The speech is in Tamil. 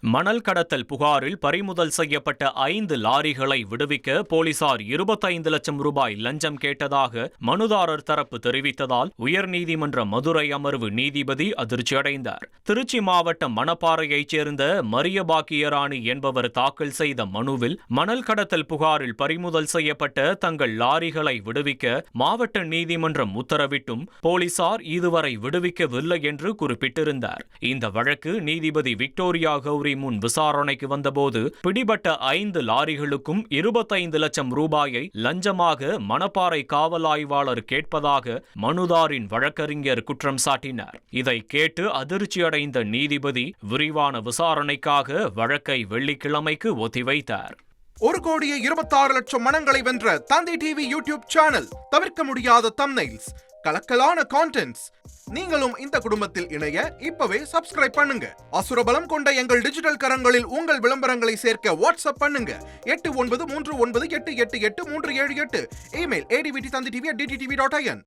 மணல் கடத்தல் புகாரில் பறிமுதல் செய்யப்பட்ட 5 லாரிகளை விடுவிக்க போலீசார் 25 லட்சம் ரூபாய் லஞ்சம் கேட்டதாக மனுதாரர் தரப்பு தெரிவித்ததால் உயர்நீதிமன்ற மதுரை அமர்வு நீதிபதி அதிர்ச்சியடைந்தார். திருச்சி மாவட்டம் மணப்பாறையைச் சேர்ந்த மரியபாக்கியராணி என்பவர் தாக்கல் செய்த மனுவில் மணல் கடத்தல் புகாரில் பறிமுதல் செய்யப்பட்ட தங்கள் லாரிகளை விடுவிக்க மாவட்ட நீதிமன்றம் உத்தரவிட்டும் போலீசார் இதுவரை விடுவிக்கவில்லை என்று குறிப்பிட்டிருந்தார். இந்த வழக்கு நீதிபதி விக்டோரியா கௌரி முன் விசாரணைக்கு வந்தபோது பிடிபட்ட 5 லாரிகளுக்கும் 25 லட்சம் ரூபாயை லஞ்சமாக மணப்பாறை காவல் ஆய்வாளர் கேட்பதாக மனுதாரின் வழக்கறிஞர் குற்றம் சாட்டினார். இதை கேட்டு அதிர்ச்சியடைந்த நீதிபதி விரிவான விசாரணைக்காக வழக்கை வெள்ளிக்கிழமைக்கு ஒத்திவைத்தார். 1,26,00,000 மனங்களை வென்ற தந்தி டிவி யூடியூப் சேனல். தவிர்க்க முடியாத தம்ப்நெயில்ஸ், கலக்கலான கான்டென்ட்ஸ். நீங்களும் இந்த குடும்பத்தில் இணைய இப்பவே சப்ஸ்கிரைப் பண்ணுங்க. அசுரபலம் கொண்ட எங்கள் டிஜிட்டல் கரங்களில் உங்கள் விளம்பரங்களை சேர்க்க வாட்ஸ்அப் பண்ணுங்க. 8939888838. Email advttv@dttv.in.